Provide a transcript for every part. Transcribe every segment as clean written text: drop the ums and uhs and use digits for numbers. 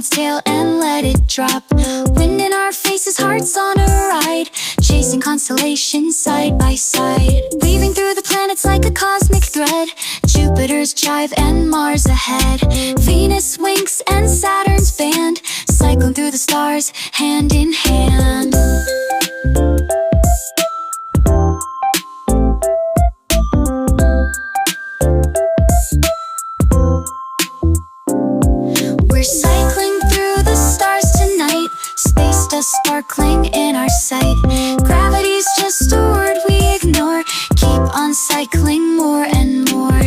its tail and let it drop. Wind in our faces, hearts on a ride, chasing constellations side by side, weaving through the planets like a cosmic thread. Jupiter's jive and Mars ahead, Venus winks and Saturn's band, cycling through the stars hand in hand. We're cycling through the stars tonight, space dust sparkling in our sight. Gravity's just a word we ignore, keep on cycling more and more.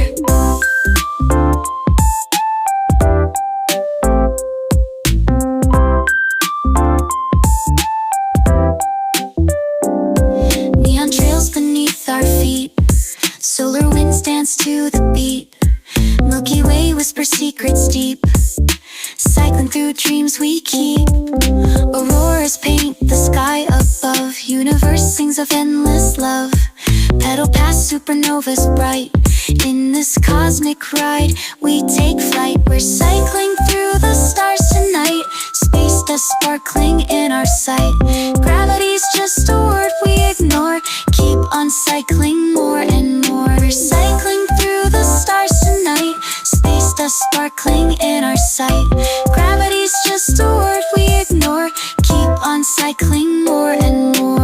Neon trails beneath our feet, solar winds dance to the beat, Milky Way whispers secrets deep, cycling through dreams we keep. Auroras paint the sky above, universe sings of endless love. Pedal past supernovas bright, in this cosmic ride we take flight. We're cycling through the stars tonight, space dust sparkling in our sight. Gravity's just a word we ignore, keep on cycling more and more. We're cycling through the stars tonight, space dust sparkling in our sight. Gravity's just a word we ignore, keep on cycling more and more.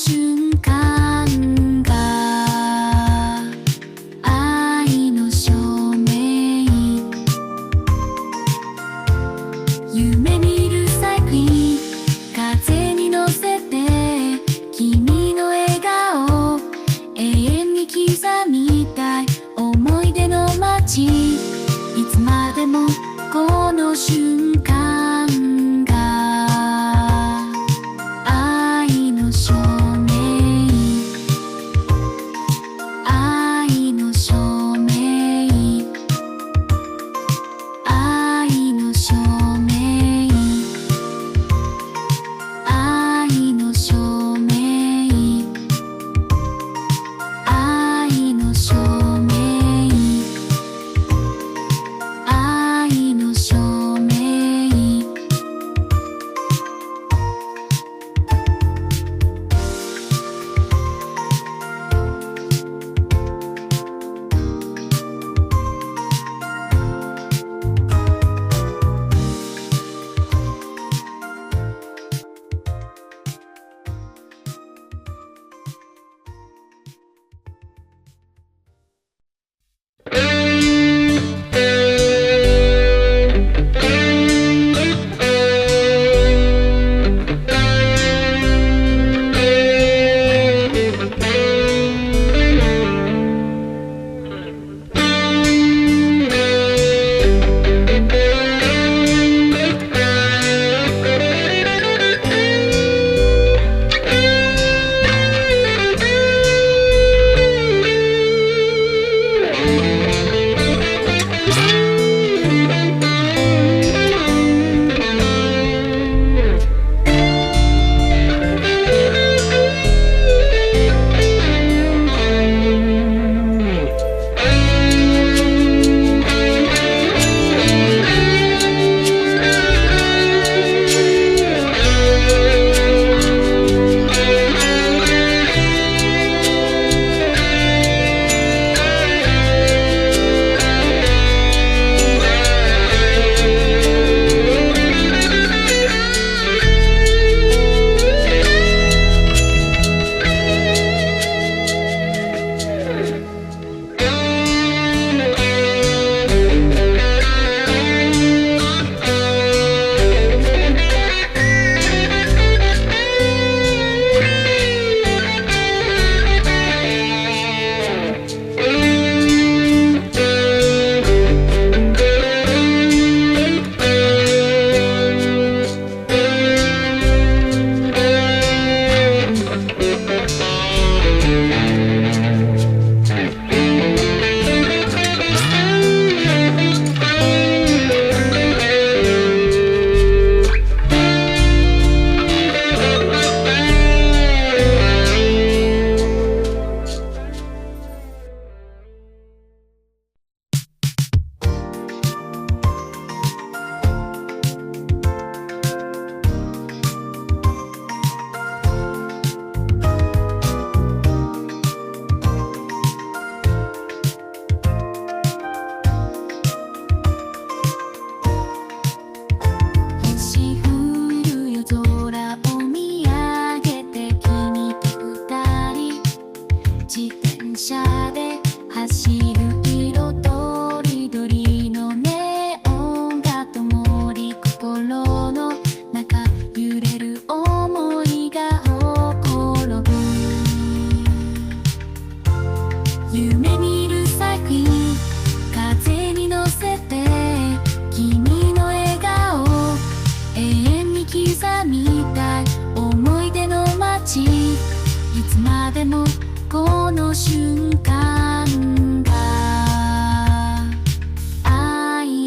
瞬間が愛の証明。夢見るサイクリング、風に乗せて君の笑顔永遠に刻みたい。思い出の街、いつまでもこの瞬間が愛の証明。愛の証明。愛の証明。愛の証明。愛の証明。愛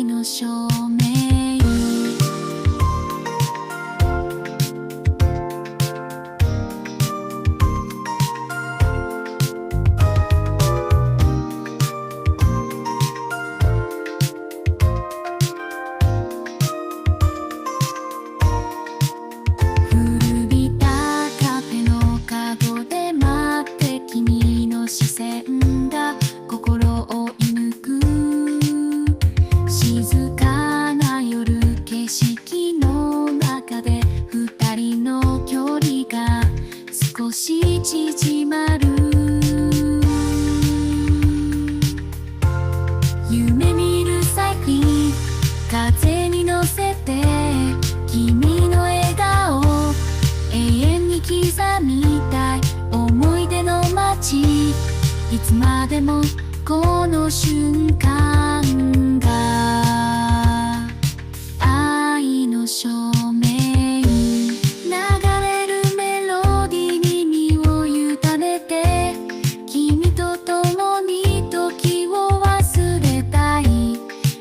の証明。視線に縮まる。夢見るサイクリング、風に乗せて君の笑顔永遠に刻みたい。思い出の街、いつまでもこの瞬間が愛の証明。流れるメロディーに身を委ねて、君と共に時を忘れたい。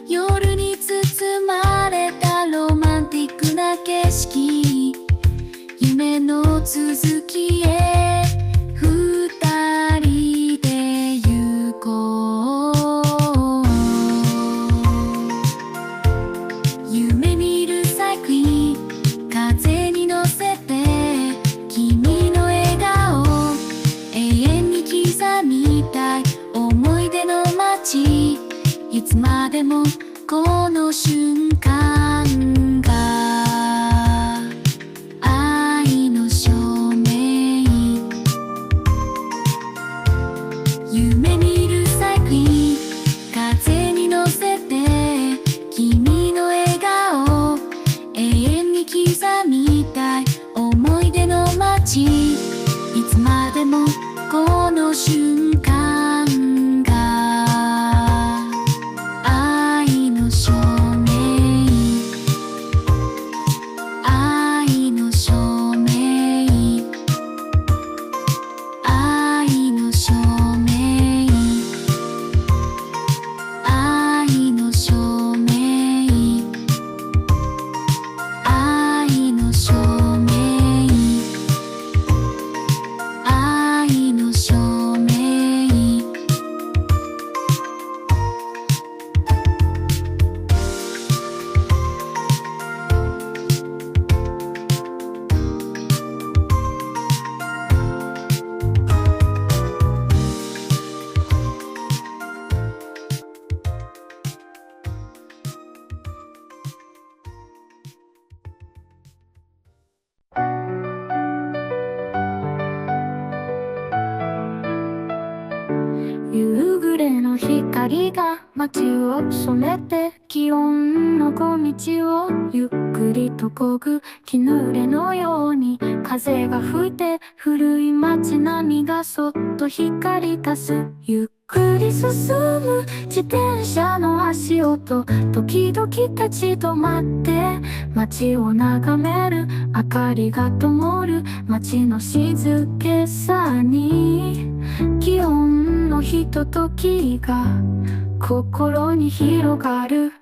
夜に包まれたロマンティックな景色、夢の続きへ二人で行こう。夢見るサイクリング、風に乗せて君の笑顔永遠に刻みたい。思い出の街、いつまでもこの瞬間が愛の証明。夢見るサイクリング、風に乗せて君の笑顔永遠に刻みたい。思い出の街、いつまでもこの瞬間が愛の証明。愛の証明。愛の証明。愛の証明。愛の証明。愛の証明。夕暮れの光が街を染めて、気温の小道をゆっくりと漕ぐ絹濡れのように、風が吹いて古い街並みがそっと光り出す。ゆっくり進む自転車の足音、時々立ち止まって街を眺める。明かりが灯る街の静けさに、気温のひとときが心に広がる。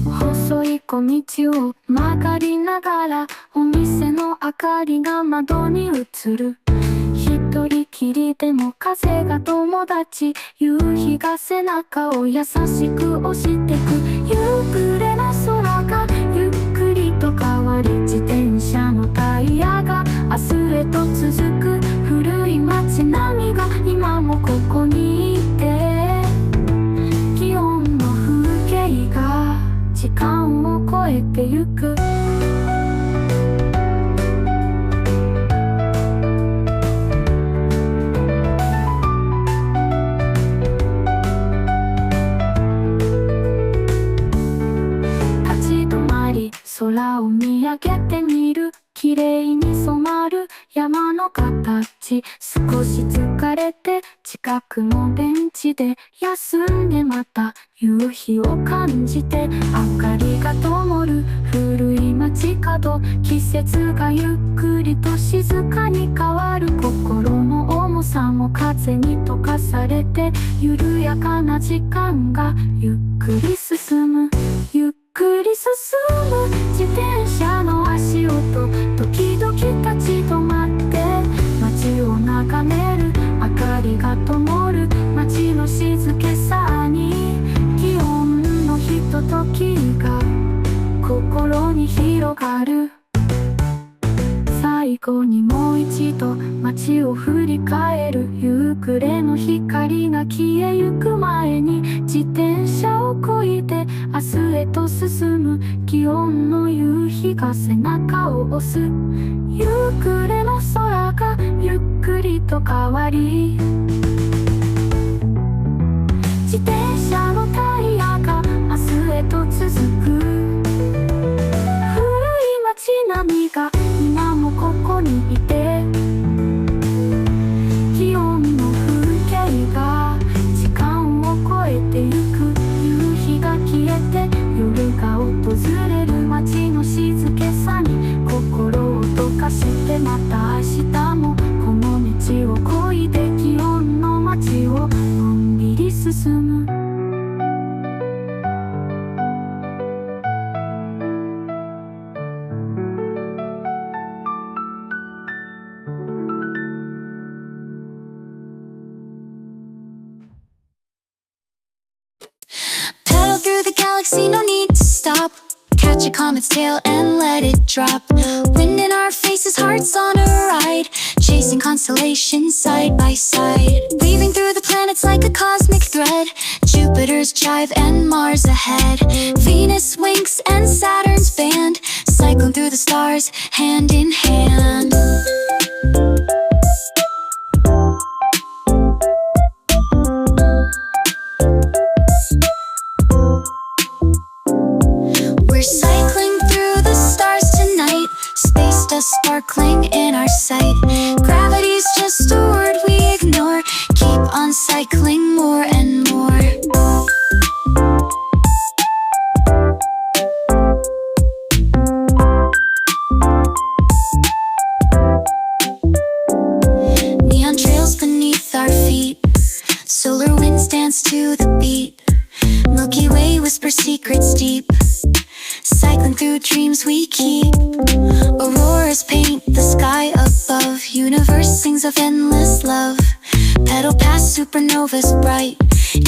細い小道を曲がりながら、お店の明かりが窓に映る。一人きりでも風が友達、夕日が背中を優しく押してく。夕暮れの空がゆっくりと変わり、自転車のタイヤが明日へと続く。古い街並みが今もここにいて、気温の風景が時間を超えてゆく。空を見上げてみる。綺麗に染まる山の形、少し疲れて近くのベンチで休んで、また夕日を感じて明かりが灯る古い街角、季節がゆっくりと静かに変わる。心の重さも風に溶かされて、緩やかな時間がゆっくり進む。ゆっくり進む自転車の足音、時々立ち止まって街を眺める。明かりが灯る街の静けさに、気温のひとときが心に広がる。財最後にもう一度街を振り返る。夕暮れの光が消えゆく前に自転車をこいで明日へと進む。気温の夕日が背中を押す。夕暮れの空がゆっくりと変わり、自転車のタイヤが明日へと続く。古い街並みが今もここにいて、気温の風景が時間を超えてゆく。夕日が消えて夜が訪れる。街の静けさに心を溶かして、また明日もこの道を漕いで気温の街をのんびり進む。Pedal through the galaxy, no need to stop. Catch a comet's tail and let it drop. Wind in our faces, hearts on a ride. Chasing constellations side by side. Weaving through the planets like a cosmic thread. Jupiter's jive and Mars ahead. Venus winks and Saturn's band. Cycling through the stars, hand in hand. We're cycling through the stars tonight. Space dust sparkling in our sight. Gravity's just a word we ignore. Keep on cycling more and more. Neon trails beneath our feet. Solar winds dance to the beat. Milky Way whispers secrets deep. Cycling through dreams we keep. Auroras paint the sky above. Universe sings of endless love. Pedal past supernovas bright.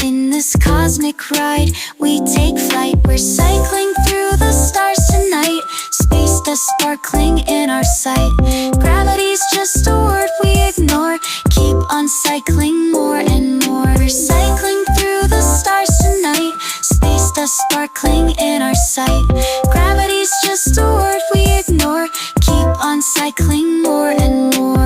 In this cosmic ride we take flight. We're cycling through the stars tonight. Space dust sparkling in our sight. Gravity's just a word we ignore. Keep on cycling more and more. We're cycling through the stars tonight. Space dust sparkling in our sight. Gravity's just a word we ignore. Keep on cycling more and more.